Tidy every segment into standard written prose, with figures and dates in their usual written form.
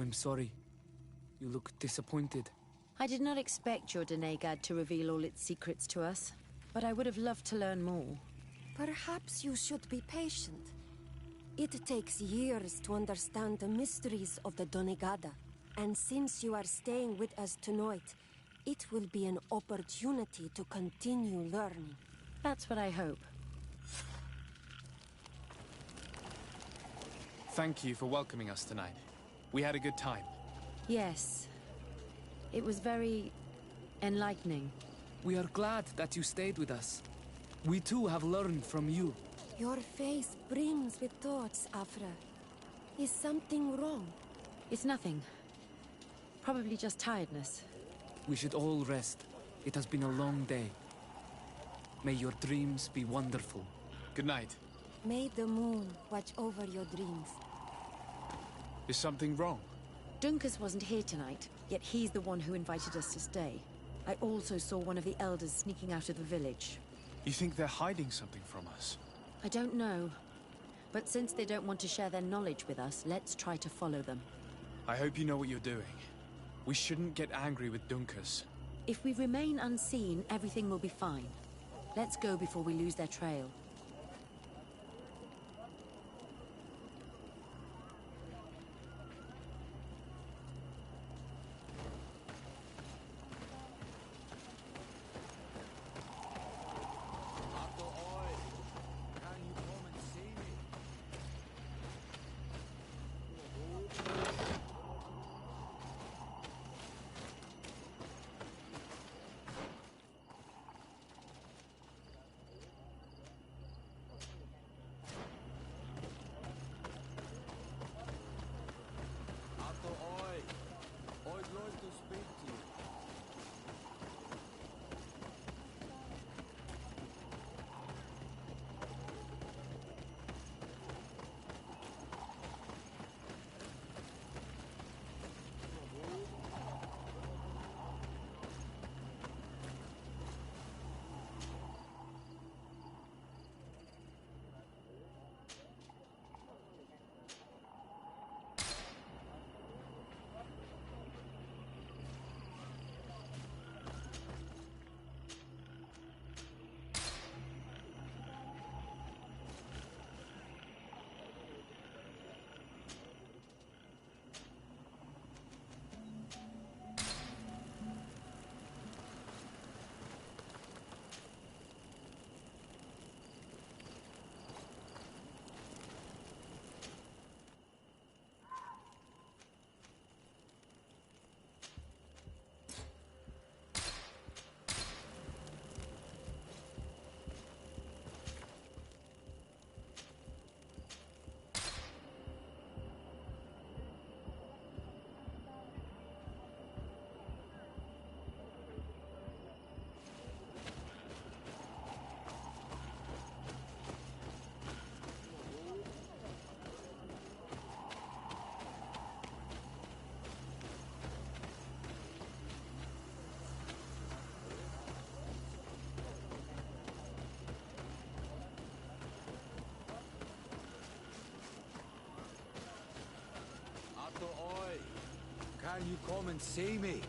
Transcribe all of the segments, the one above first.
I'm sorry. You look disappointed. I did not expect your Denegad to reveal all its secrets to us, but I would have loved to learn more. Perhaps you should be patient. It takes years to understand the mysteries of the Donegada, and since you are staying with us tonight, it will be an opportunity to continue learning. That's what I hope. Thank you for welcoming us tonight. We had a good time. Yes. It was very enlightening. We are glad that you stayed with us. We too have learned from you. Your face brims with thoughts, Afra. Is something wrong? It's nothing. Probably just tiredness. We should all rest. It has been a long day. May your dreams be wonderful. Good night. May the moon watch over your dreams. Is something wrong? Dunkus wasn't here tonight, yet he's the one who invited us to stay. I also saw one of the elders sneaking out of the village. You think they're hiding something from us? I don't know. But since they don't want to share their knowledge with us, let's try to follow them. I hope you know what you're doing. We shouldn't get angry with Dunkus. If we remain unseen, everything will be fine. Let's go before we lose their trail. I'd like to speak to you. Oi, can you come and see me?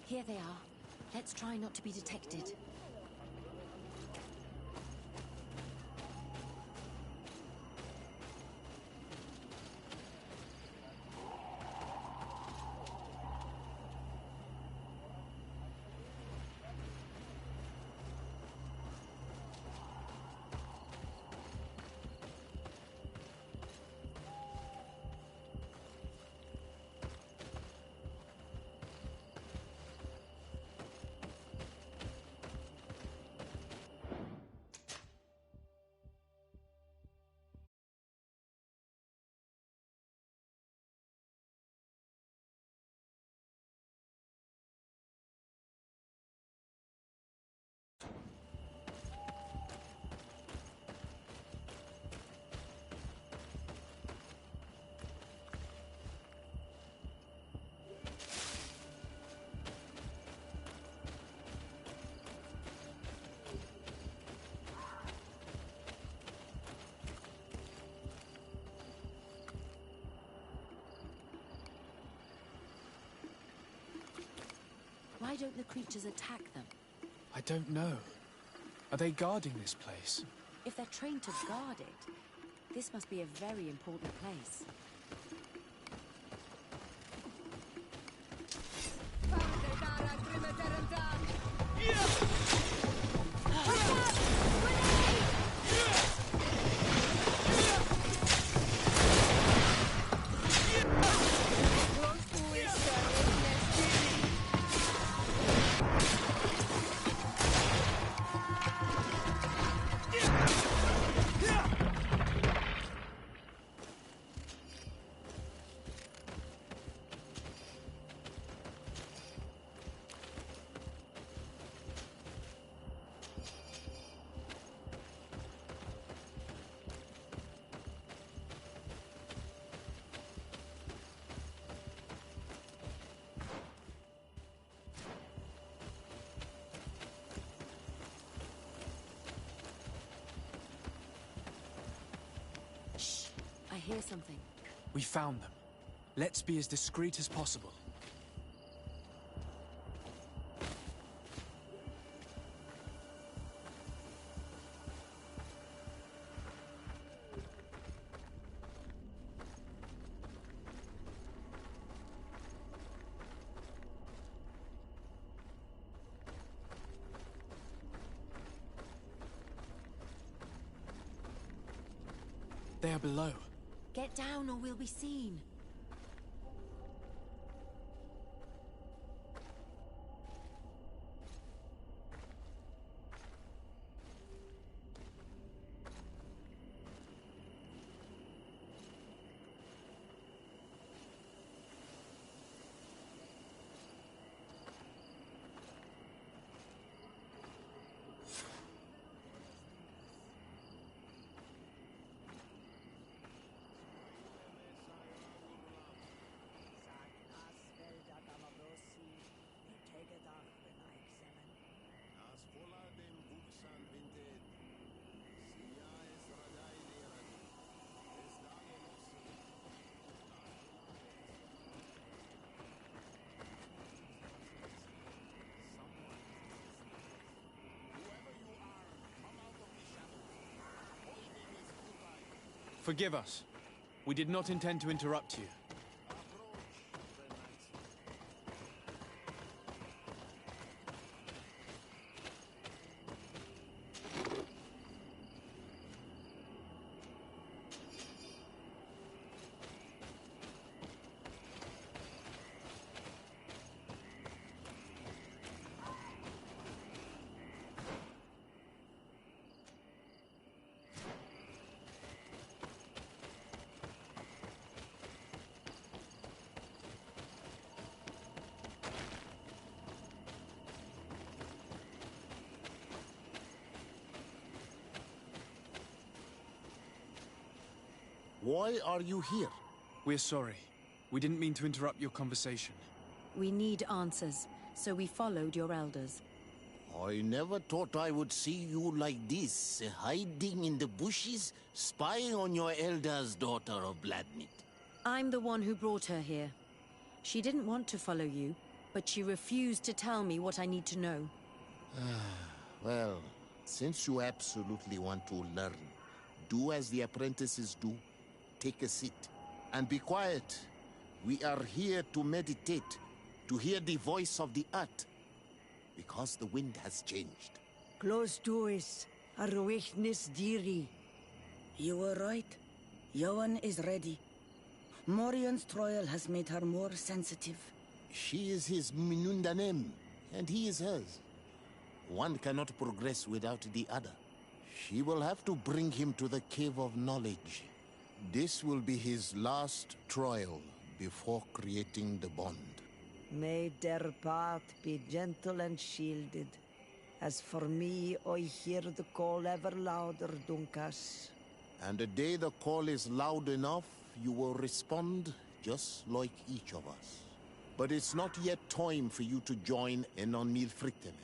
Here they are. Let's try not to be detected. Why don't the creatures attack them? I don't know. Are they guarding this place? If they're trained to guard it, this must be a very important place. I hear something. We found them. Let's be as discreet as possible. They are below. Get down or we'll be seen. Forgive us. We did not intend to interrupt you. Why are you here? We're sorry. We didn't mean to interrupt your conversation. We need answers, so we followed your elders. I never thought I would see you like this, hiding in the bushes, spying on your elder's daughter of Bloodmeat. I'm the one who brought her here. She didn't want to follow you, but she refused to tell me what I need to know. Well, since you absolutely want to learn, do as the apprentices do. Take a seat and be quiet. We are here to meditate, to hear the voice of the earth, because the wind has changed. Close doors, arwechnis diri. You were right. Johan is ready. Morion's trial has made her more sensitive. She is his Minundanem, and he is hers. One cannot progress without the other. She will have to bring him to the Cave of Knowledge. This will be his last trial before creating the bond. May their path be gentle and shielded. As for me, I hear the call ever louder, Dunkas. And the day the call is loud enough, you will respond just like each of us. But it's not yet time for you to join in on Milfrichtemen.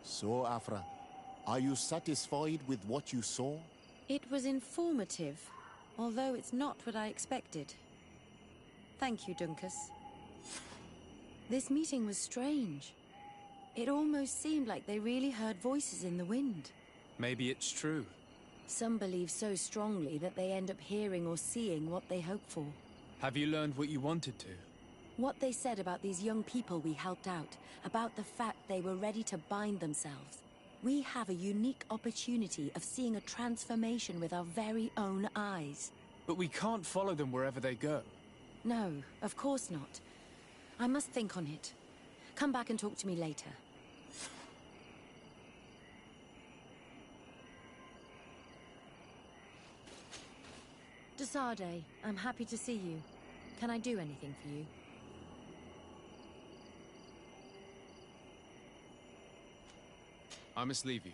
So, Afra, are you satisfied with what you saw? It was informative, although it's not what I expected. Thank you, Dunkas. This meeting was strange. It almost seemed like they really heard voices in the wind. Maybe it's true. Some believe so strongly that they end up hearing or seeing what they hope for. Have you learned what you wanted to? What they said about these young people we helped out, about the fact they were ready to bind themselves. We have a unique opportunity of seeing a transformation with our very own eyes. But we can't follow them wherever they go. No, of course not. I must think on it. Come back and talk to me later. Desade, I'm happy to see you. Can I do anything for you? I must leave you.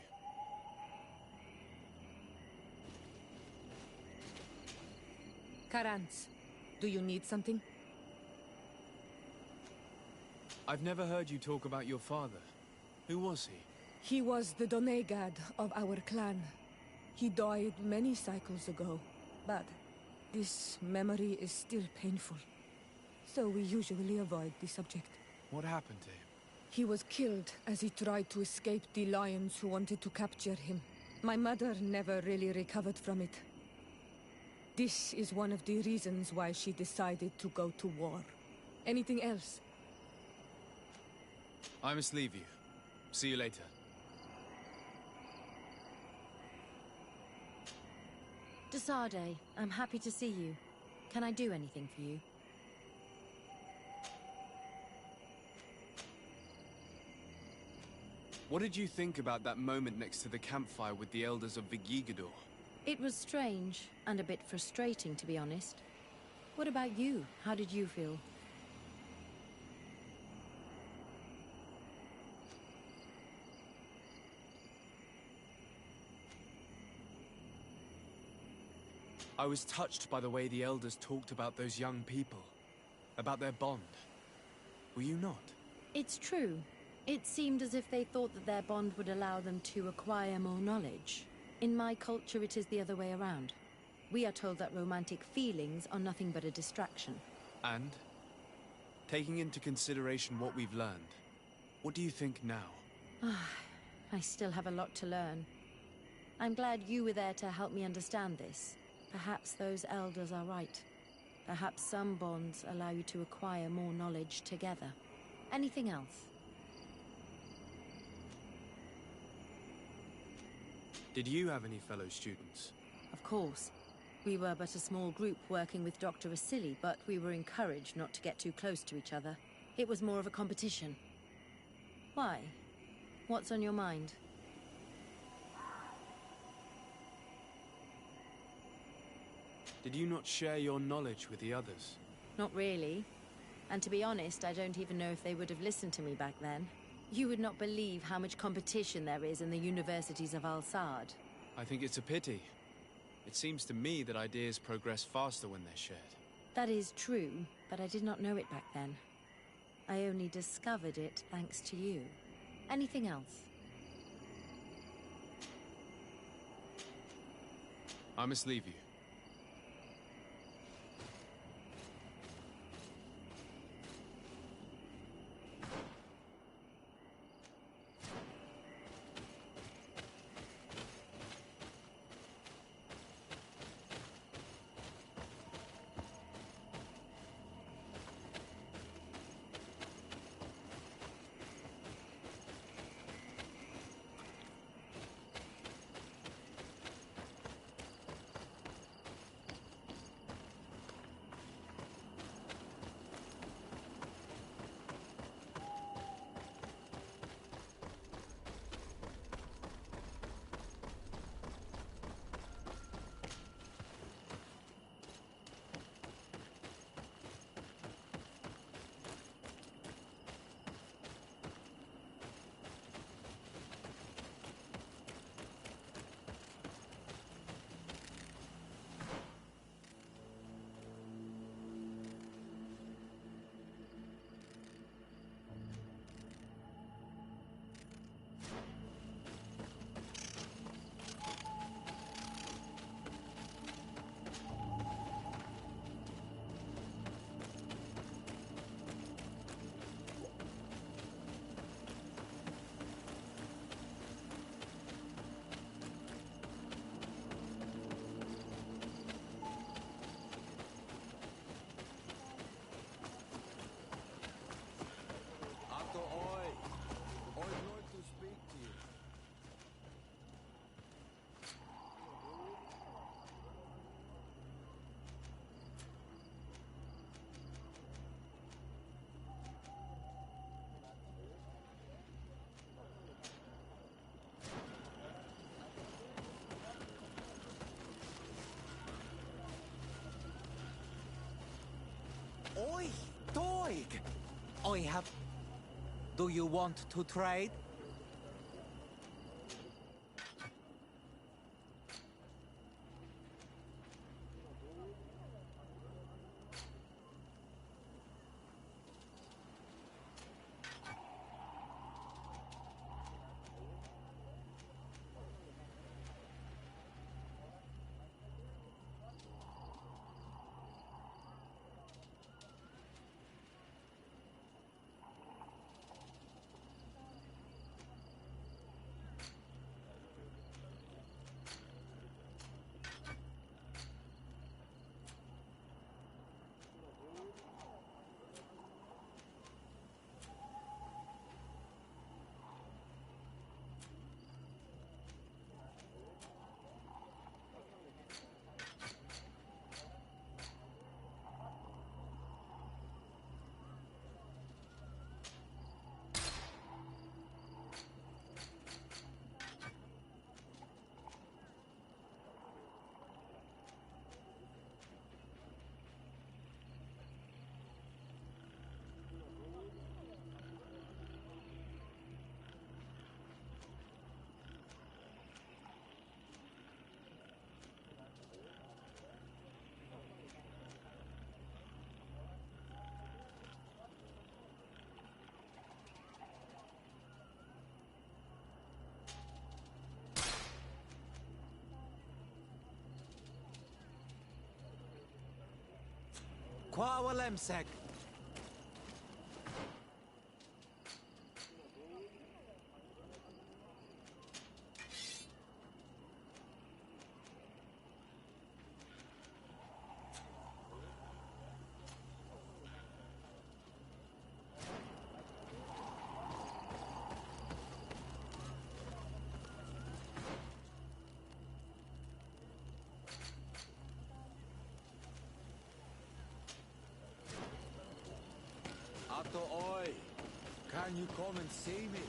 Karantz, do you need something? I've never heard you talk about your father. Who was he? He was the Donegad of our clan. He died many cycles ago, but this memory is still painful. So we usually avoid the subject. What happened to him? He was killed as he tried to escape the lions who wanted to capture him. My mother never really recovered from it. This is one of the reasons why she decided to go to war. Anything else? I must leave you. See you later. Desade, I'm happy to see you. Can I do anything for you? What did you think about that moment next to the campfire with the elders of Vigigador? It was strange, and a bit frustrating, to be honest. What about you? How did you feel? I was touched by the way the elders talked about those young people. About their bond. Were you not? It's true. It seemed as if they thought that their bond would allow them to acquire more knowledge. In my culture, it is the other way around. We are told that romantic feelings are nothing but a distraction. And? Taking into consideration what we've learned, what do you think now? I still have a lot to learn. I'm glad you were there to help me understand this. Perhaps those elders are right. Perhaps some bonds allow you to acquire more knowledge together. Anything else? Did you have any fellow students? Of course. We were but a small group working with Dr. Vasily, but we were encouraged not to get too close to each other. It was more of a competition. Why? What's on your mind? Did you not share your knowledge with the others? Not really. And to be honest, I don't even know if they would have listened to me back then. You would not believe how much competition there is in the universities of Al-Sad. I think it's a pity. It seems to me that ideas progress faster when they're shared. That is true, but I did not know it back then. I only discovered it thanks to you. Anything else? I must leave you. I have... Do you want to trade? Qua lemsek. After oi, can you come and see me?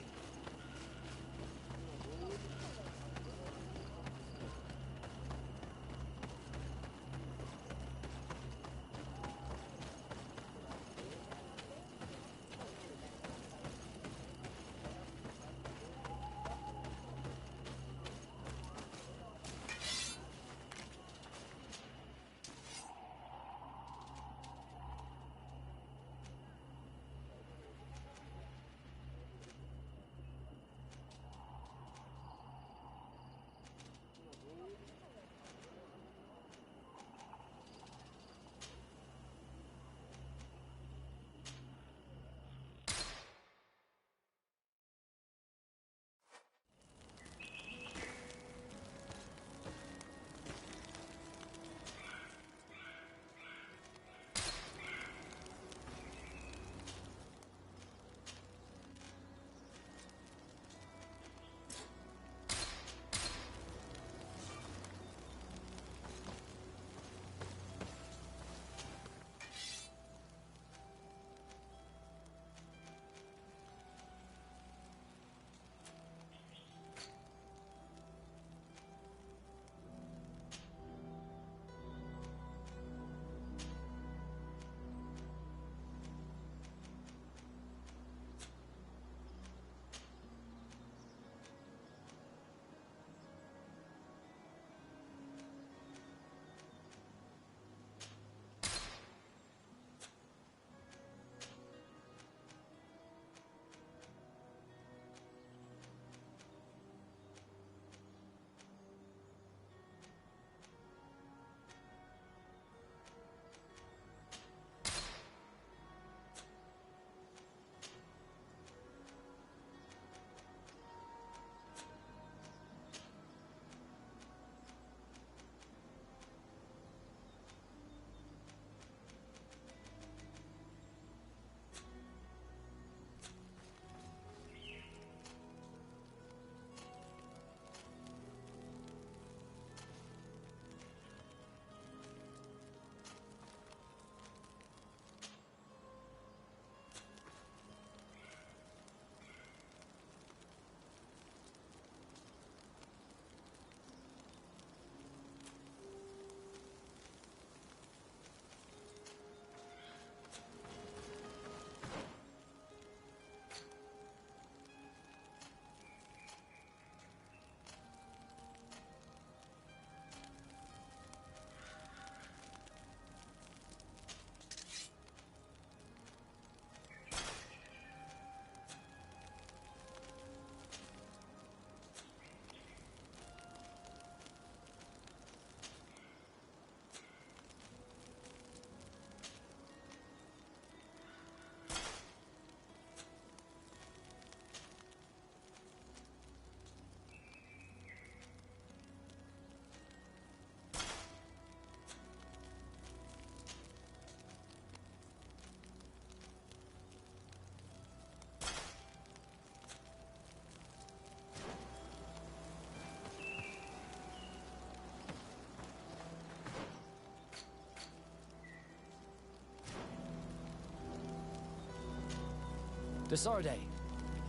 Desarde,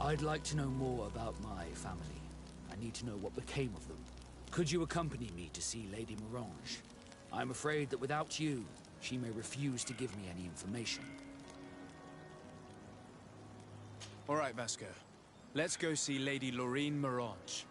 I'd like to know more about my family. I need to know what became of them. Could you accompany me to see Lady Morange? I'm afraid that without you, she may refuse to give me any information. All right, Vasco. Let's go see Lady Lorraine Morange.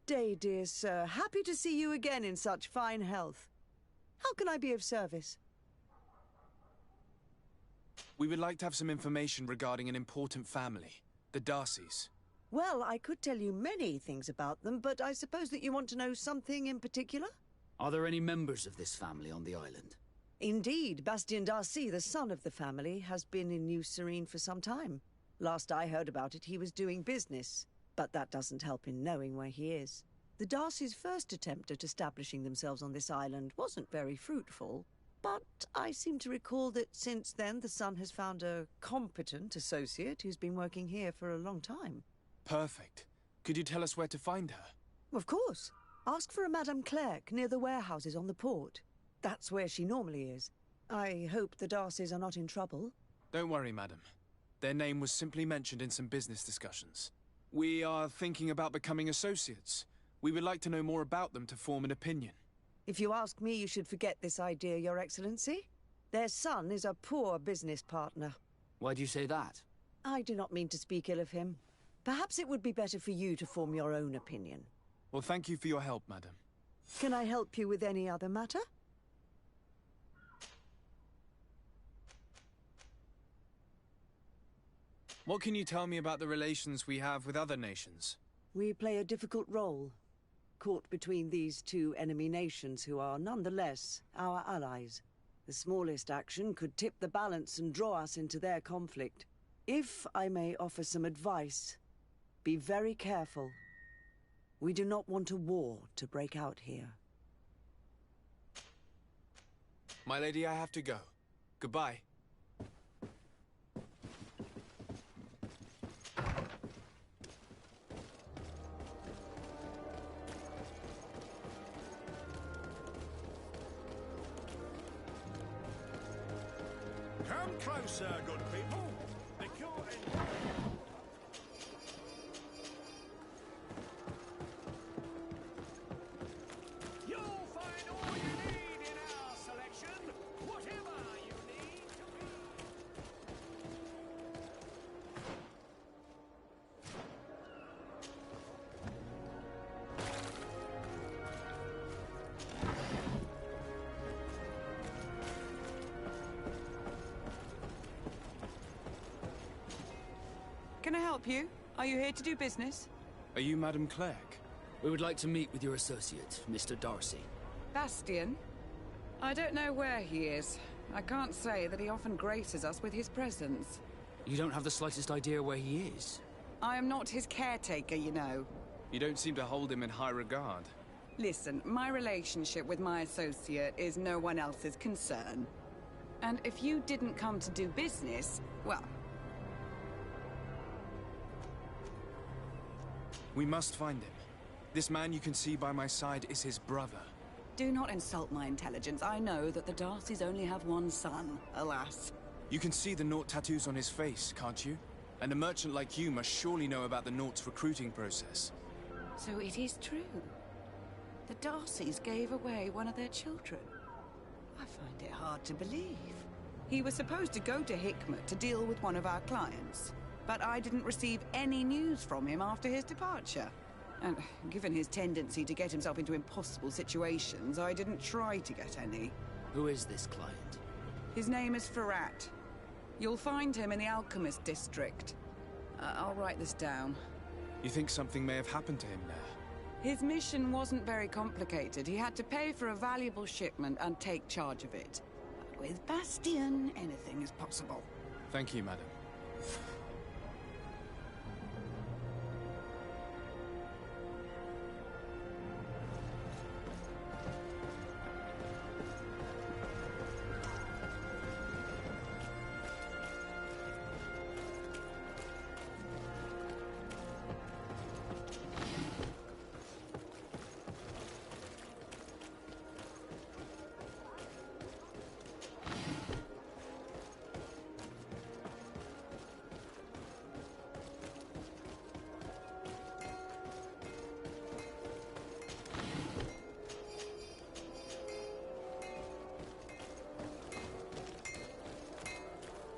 day, dear sir. Happy to see you again in such fine health. How can I be of service? We would like to have some information regarding an important family, the Darcys. Well, I could tell you many things about them, but I suppose that you want to know something in particular? Are there any members of this family on the island? Indeed, Bastien Darcy, the son of the family, has been in New Serene for some time. Last I heard about it, he was doing business, but that doesn't help in knowing where he is. The Darcys' first attempt at establishing themselves on this island wasn't very fruitful, but I seem to recall that since then the son has found a competent associate who's been working here for a long time. Perfect. Could you tell us where to find her? Of course. Ask for a Madame Clerc near the warehouses on the port. That's where she normally is. I hope the Darcys are not in trouble. Don't worry, madam. Their name was simply mentioned in some business discussions. We are thinking about becoming associates. We would like to know more about them to form an opinion. If you ask me, you should forget this idea, Your Excellency. Their son is a poor business partner. Why do you say that? I do not mean to speak ill of him. Perhaps it would be better for you to form your own opinion. Well, thank you for your help, madam. Can I help you with any other matter? What can you tell me about the relations we have with other nations? We play a difficult role, caught between these two enemy nations who are nonetheless our allies. The smallest action could tip the balance and draw us into their conflict. If I may offer some advice, be very careful. We do not want a war to break out here. My lady, I have to go. Goodbye. Come closer, good people. The cure You'll find all you need in our selection, whatever you need to be. Can I help you? Are you here to do business? Are you Madame Clerc? We would like to meet with your associate, Mr. Darcy. Bastien? I don't know where he is. I can't say that he often graces us with his presence. You don't have the slightest idea where he is? I am not his caretaker, you know. You don't seem to hold him in high regard. Listen, my relationship with my associate is no one else's concern. And if you didn't come to do business, well... We must find him. This man you can see by my side is his brother. Do not insult my intelligence. I know that the Darcys only have one son, alas. You can see the Naught tattoos on his face, can't you? And a merchant like you must surely know about the Naught's recruiting process. So it is true. The Darcys gave away one of their children. I find it hard to believe. He was supposed to go to Hikmet to deal with one of our clients, but I didn't receive any news from him after his departure. And given his tendency to get himself into impossible situations, I didn't try to get any. Who is this client? His name is Ferrat. You'll find him in the Alchemist District. I'll write this down. You think something may have happened to him there? His mission wasn't very complicated. He had to pay for a valuable shipment and take charge of it. But with Bastien, anything is possible. Thank you, madam.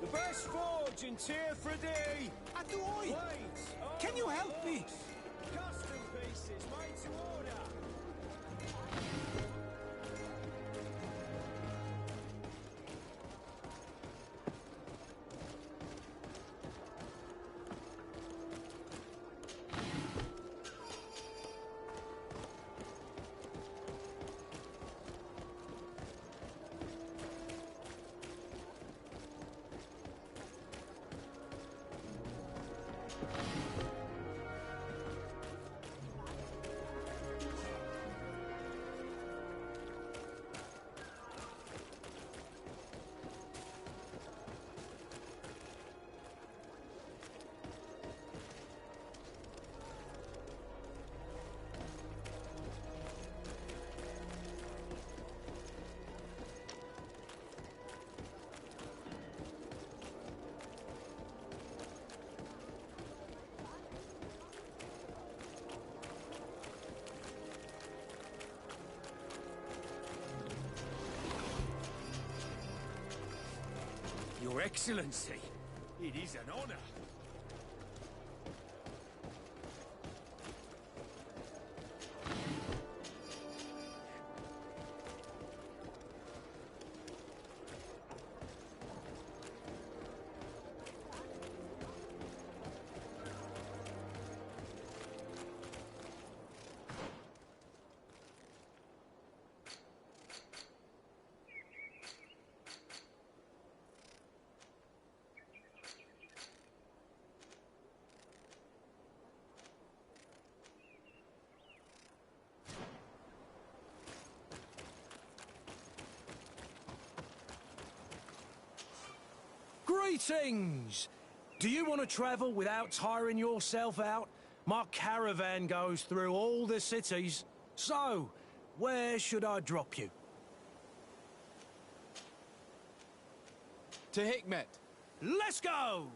The best forge in Tier for a day. Atoy! Wait! Can you help me? Custom pieces made to order. Your Excellency, it is an honor. Greetings! Do you want to travel without tiring yourself out? My caravan goes through all the cities. So, where should I drop you? To Hikmet. Let's go!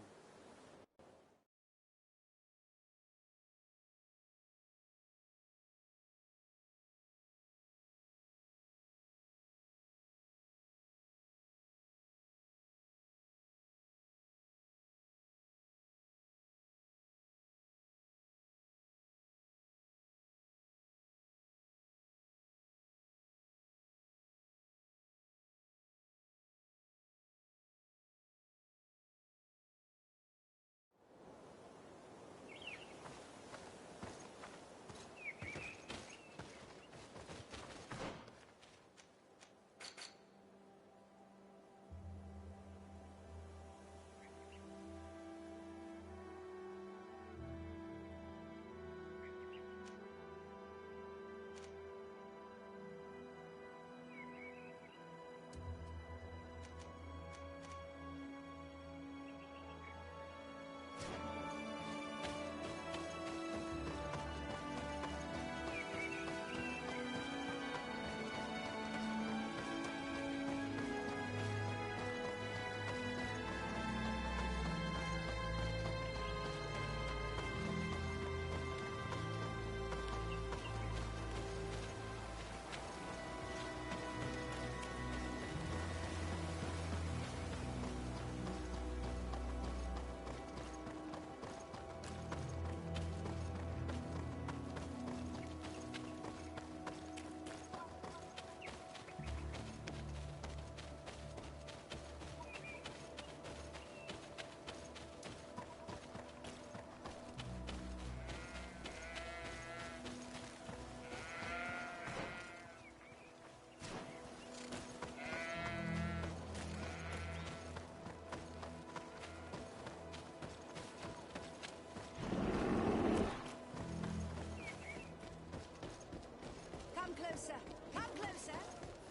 Closer! Come closer!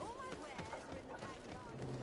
All my wares are in the back garden.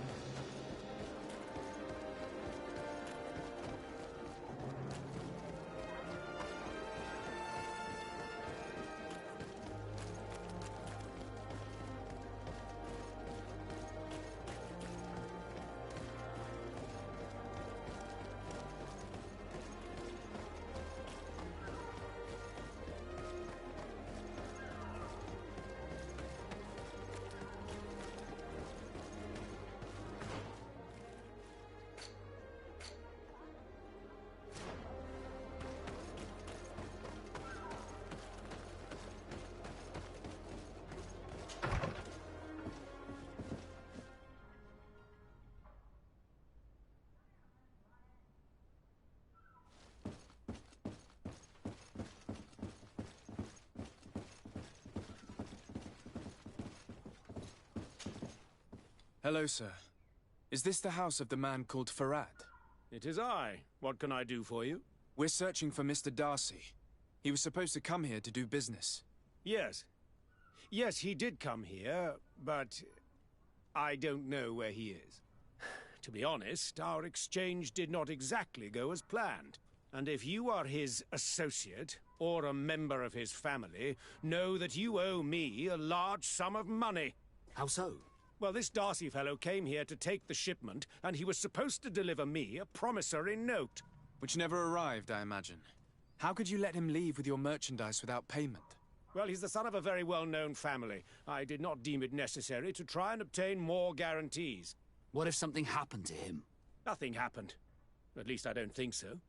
Hello, sir. Is this the house of the man called Farad? It is I. What can I do for you? We're searching for Mr. Darcy. He was supposed to come here to do business. Yes. Yes, he did come here, but I don't know where he is. To be honest, our exchange did not exactly go as planned. And if you are his associate, or a member of his family, know that you owe me a large sum of money. How so? Well, this Darcy fellow came here to take the shipment, and he was supposed to deliver me a promissory note. Which never arrived, I imagine. How could you let him leave with your merchandise without payment? Well, he's the son of a very well-known family. I did not deem it necessary to try and obtain more guarantees. What if something happened to him? Nothing happened. At least I don't think so.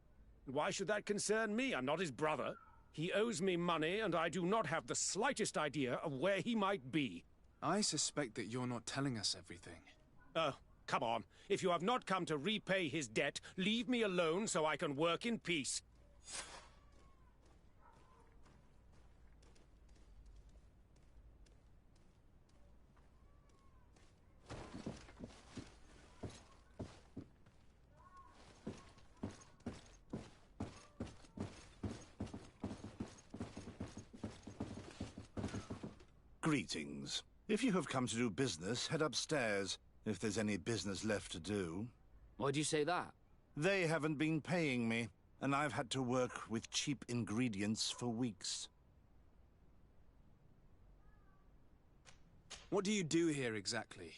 Why should that concern me? I'm not his brother. He owes me money, and I do not have the slightest idea of where he might be. I suspect that you're not telling us everything. Oh, come on. If you have not come to repay his debt, leave me alone so I can work in peace. Greetings. If you have come to do business, head upstairs, if there's any business left to do. Why'd you say that? They haven't been paying me, and I've had to work with cheap ingredients for weeks. What do you do here exactly?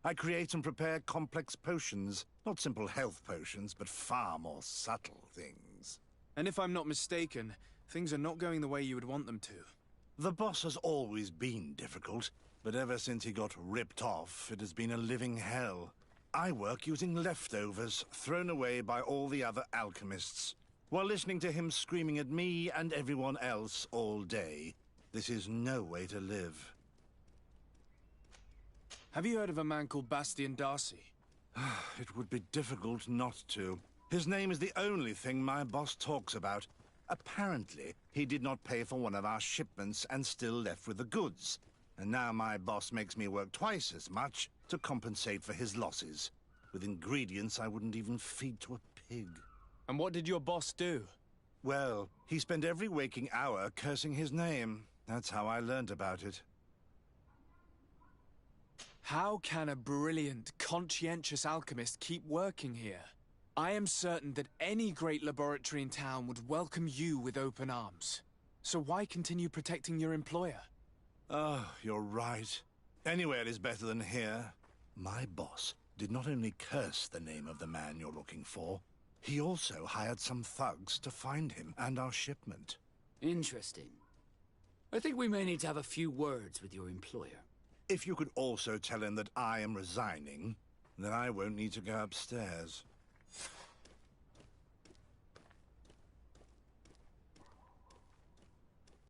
I create and prepare complex potions. Not simple health potions, but far more subtle things. And if I'm not mistaken, things are not going the way you would want them to. The boss has always been difficult, but ever since he got ripped off, it has been a living hell. I work using leftovers thrown away by all the other alchemists, while listening to him screaming at me and everyone else all day. This is no way to live. Have you heard of a man called Bastian Darcy? It would be difficult not to. His name is the only thing my boss talks about. Apparently, he did not pay for one of our shipments and still left with the goods. And now my boss makes me work twice as much to compensate for his losses. With ingredients I wouldn't even feed to a pig. And what did your boss do? Well, he spent every waking hour cursing his name. That's how I learned about it. How can a brilliant, conscientious alchemist keep working here? I am certain that any great laboratory in town would welcome you with open arms. So why continue protecting your employer? Oh, you're right. Anywhere is better than here. My boss did not only curse the name of the man you're looking for, he also hired some thugs to find him and our shipment. Interesting. I think we may need to have a few words with your employer. If you could also tell him that I am resigning, then I won't need to go upstairs.